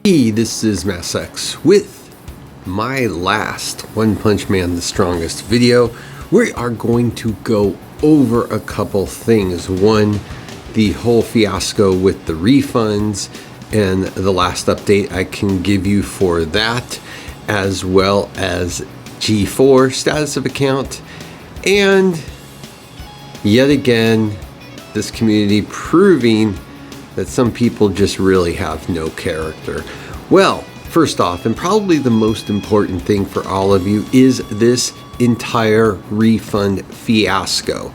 Hey, this is MassX with my last One Punch Man the Strongest video. We are going to go over a couple things. One, the whole fiasco with the refunds and the last update I can give you for that, as well as G4 status of account, and yet again this community proving that some people just really have no character. Well, first off, and probably the most important thing for all of you, is this entire refund fiasco.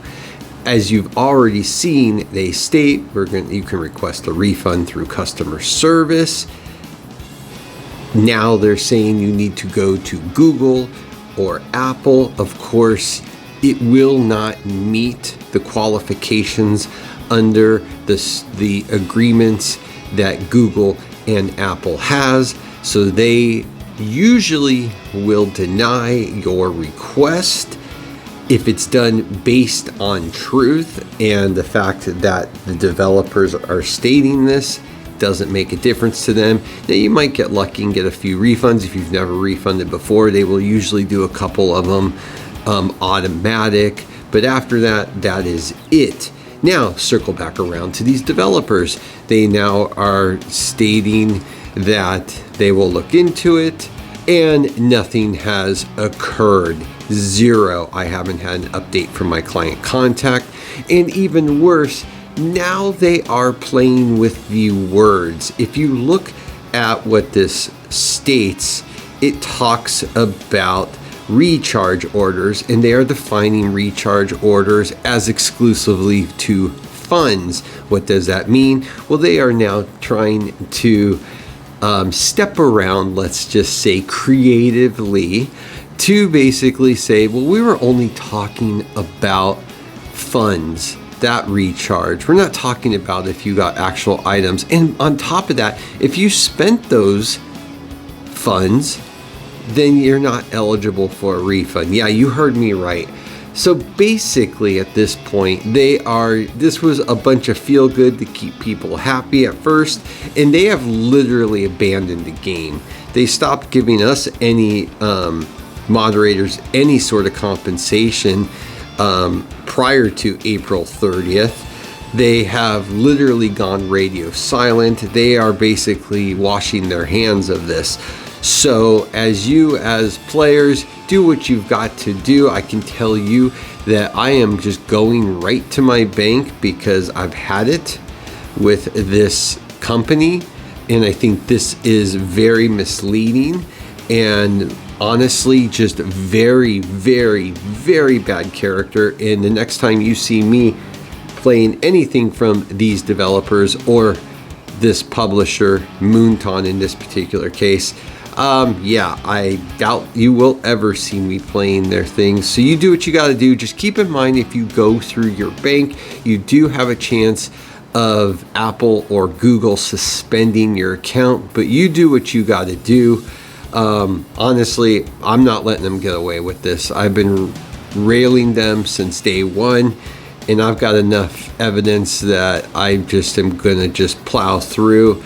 As you've already seen, they state you can request a refund through customer service. Now they're saying you need to go to Google or Apple. Of course, it will not meet the qualifications under the agreements that Google and Apple has, so they usually will deny your request if it's done based on truth, and the fact that the developers are stating this doesn't make a difference to them. Now, you might get lucky and get a few refunds. If you've never refunded before, they will usually do a couple of them automatic, but after that, that is it. Now, circle back around to these developers. They now are stating that they will look into it, and nothing has occurred. Zero. I haven't had an update from my client contact, and even worse, now they are playing with the words. If you look at what this states, it talks about recharge orders, and they are defining recharge orders as exclusively to funds. What does that mean? Well, they are now trying to step around, let's just say creatively, to basically say, well, we were only talking about funds, that recharge. We're not talking about if you got actual items. And on top of that, if you spent those funds, then you're not eligible for a refund. Yeah, you heard me right. So basically at this point, this was a bunch of feel good to keep people happy at first, and they have literally abandoned the game. They stopped giving us any moderators any sort of compensation prior to April 30th. They have literally gone radio silent. They are basically washing their hands of this. So as players, do what you've got to do. I can tell you that I am just going right to my bank because I've had it with this company, and I think this is very misleading and honestly just very, very, very bad character. And the next time you see me playing anything from these developers or this publisher, Moonton in this particular case, yeah, I doubt you will ever see me playing their things. So you do what you got to do. Just keep in mind, if you go through your bank, you do have a chance of Apple or Google suspending your account, but you do what you got to do. Honestly, I'm not letting them get away with this. I've been railing them since day one, and I've got enough evidence that I just am gonna just plow through.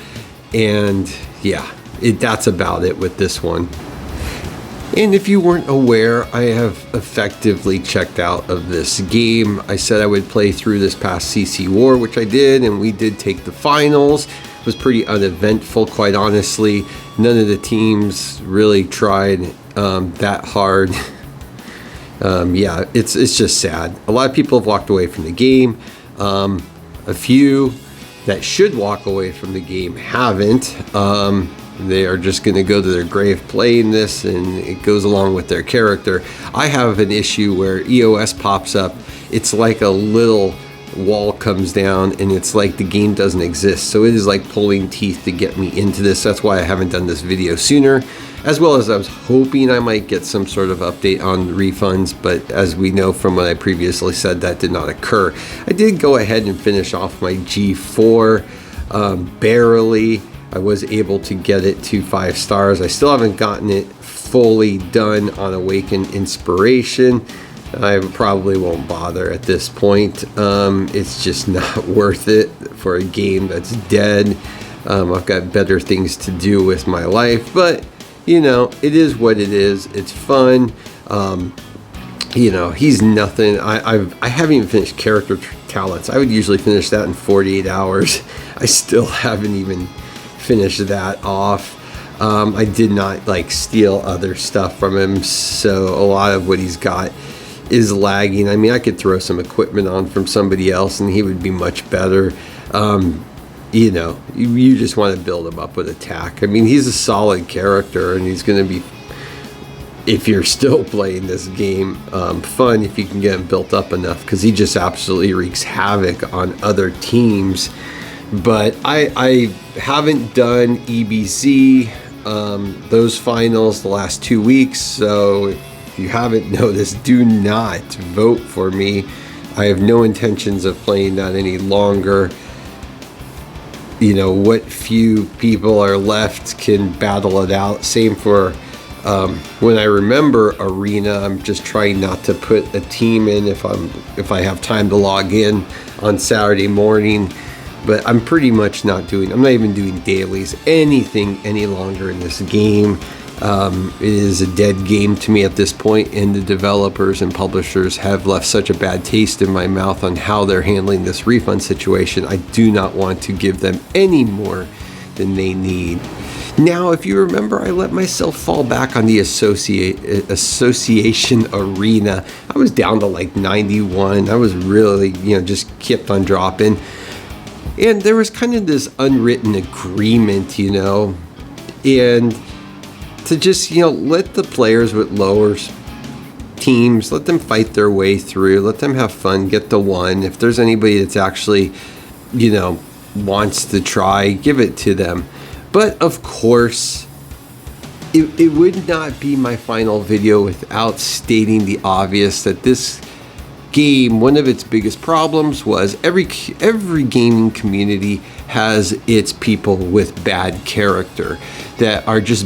And yeah, that's about it with this one. And if you weren't aware, I have effectively checked out of this game. I said I would play through this past CC War, which I did, and we did take the finals. It was pretty uneventful, quite honestly. None of the teams really tried that hard. Yeah, it's just sad. A lot of people have walked away from the game. A few that should walk away from the game haven't. They are just going to go to their grave playing this, and it goes along with their character. I have an issue where EOS pops up. It's like a little wall comes down, and it's like the game doesn't exist. So it is like pulling teeth to get me into this. That's why I haven't done this video sooner, as well as I was hoping I might get some sort of update on refunds, but as we know from what I previously said, that did not occur. I did go ahead and finish off my G4 barely. I was able to get it to 5 stars. I still haven't gotten it fully done on Awakened Inspiration. I probably won't bother at this point. It's just not worth it for a game that's dead. I've got better things to do with my life, but you know, it is what it is. It's fun. You know, he's nothing. I haven't even finished character talents. I would usually finish that in 48 hours. I still haven't even finished that off. I did not like steal other stuff from him, so a lot of what he's got is lagging. I mean, I could throw some equipment on from somebody else and he would be much better. You know, you just want to build him up with attack. I mean, he's a solid character, and he's going to be, if you're still playing this game, fun if you can get him built up enough, because he just absolutely wreaks havoc on other teams. But I haven't done EBZ, those finals, the last 2 weeks, so if you haven't noticed, do not vote for me. I have no intentions of playing that any longer. You know, what few people are left can battle it out. Same for when I remember Arena. I'm just trying not to put a team in if I have time to log in on Saturday morning. But I'm pretty much not even doing dailies, anything any longer in this game. It is a dead game to me at this point, and the developers and publishers have left such a bad taste in my mouth on how they're handling this refund situation. I do not want to give them any more than they need. Now, if you remember, I let myself fall back on the association arena. I was down to like 91. I was really, you know, just kept on dropping. And there was kind of this unwritten agreement, you know, and to just, you know, let the players with lower teams, let them fight their way through, let them have fun, get the one. If there's anybody that's actually, you know, wants to try, give it to them. But of course, it would not be my final video without stating the obvious, that this game, one of its biggest problems was every gaming community has its people with bad character that are just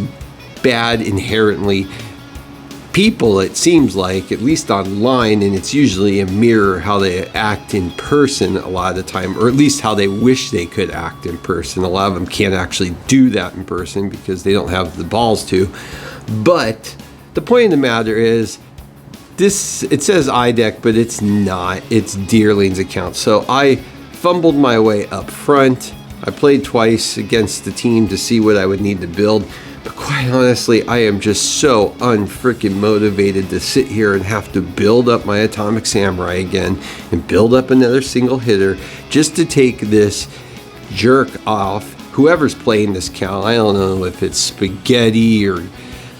bad inherently. People, it seems like, at least online, and it's usually a mirror how they act in person a lot of the time, or at least how they wish they could act in person. A lot of them can't actually do that in person because they don't have the balls to. But the point of the matter is, this, it says iDeck, but it's not. It's Deerling's account. So I fumbled my way up front. I played twice against the team to see what I would need to build. But quite honestly, I am just so unfreaking motivated to sit here and have to build up my Atomic Samurai again and build up another single hitter just to take this jerk off. Whoever's playing this count, I don't know if it's Spaghetti or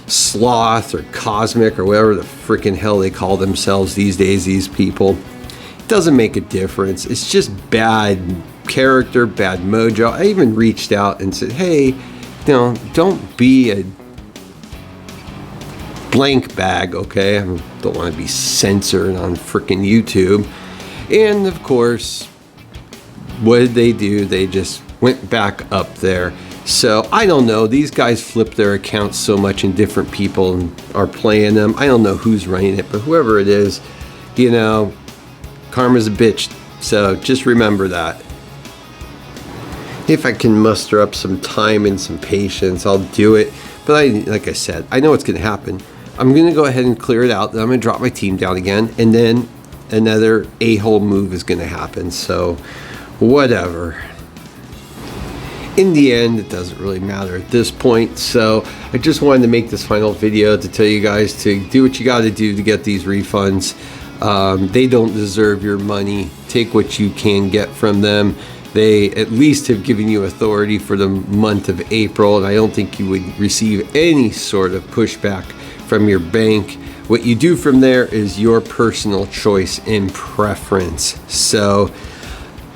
Sloth or Cosmic or whatever the freaking hell they call themselves these days, these people. It doesn't make a difference. It's just bad character, bad mojo. I even reached out and said, hey, you know, don't be a blank bag, okay? I don't want to be censored on freaking YouTube. And of course, what did they do? They just went back up there. So I don't know. These guys flip their accounts so much, and different people are playing them. I don't know who's running it, but whoever it is, you know, karma's a bitch. So just remember that. If I can muster up some time and some patience, I'll do it. But like I said, I know what's going to happen. I'm going to go ahead and clear it out. Then I'm going to drop my team down again. And then another a-hole move is going to happen. So whatever. In the end, it doesn't really matter at this point. So I just wanted to make this final video to tell you guys to do what you got to do to get these refunds. They don't deserve your money. Take what you can get from them. They at least have given you authority for the month of April, and I don't think you would receive any sort of pushback from your bank. What you do from there is your personal choice and preference. So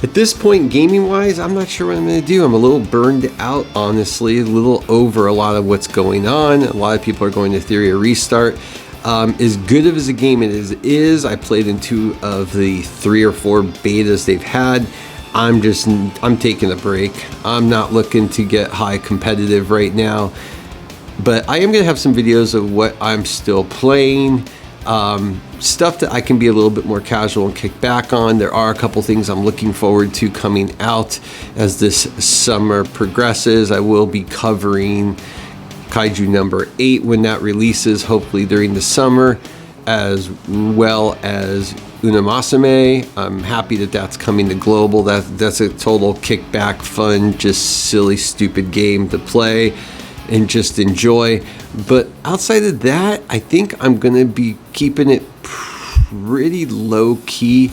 at this point, gaming wise, I'm not sure what I'm going to do. I'm a little burned out, honestly, a little over a lot of what's going on. A lot of people are going to Theory of Restart. As good of as a game it is, I played in 2 of the 3 or 4 betas they've had. I'm taking a break. I'm not looking to get high competitive right now, but I am going to have some videos of what I'm still playing. stuff that I can be a little bit more casual and kick back on. There are a couple things I'm looking forward to coming out as this summer progresses. I will be covering Kaiju number 8 when that releases, hopefully during the summer, as well as Unamasame. I'm happy that that's coming to global. That's a total kickback, fun, just silly, stupid game to play and just enjoy. But outside of that, I think I'm gonna be keeping it pretty low key,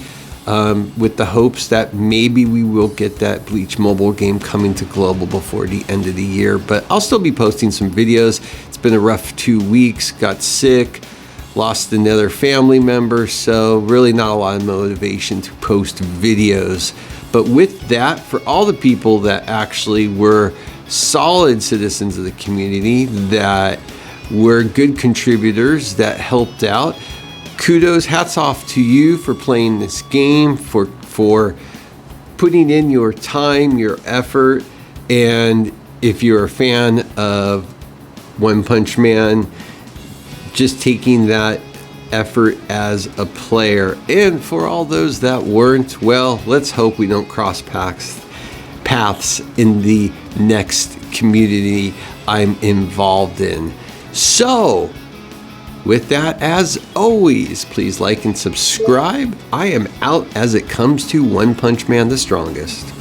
with the hopes that maybe we will get that Bleach mobile game coming to global before the end of the year. But I'll still be posting some videos. It's been a rough 2 weeks, got sick, lost another family member, so really not a lot of motivation to post videos. But with that, for all the people that actually were solid citizens of the community, that were good contributors, that helped out, kudos, hats off to you for playing this game, for putting in your time, your effort. And if you're a fan of One Punch Man, just taking that effort as a player. And for all those that weren't, well, let's hope we don't cross paths in the next community I'm involved in. So, with that, as always, please like and subscribe. I am out as it comes to One Punch Man the Strongest.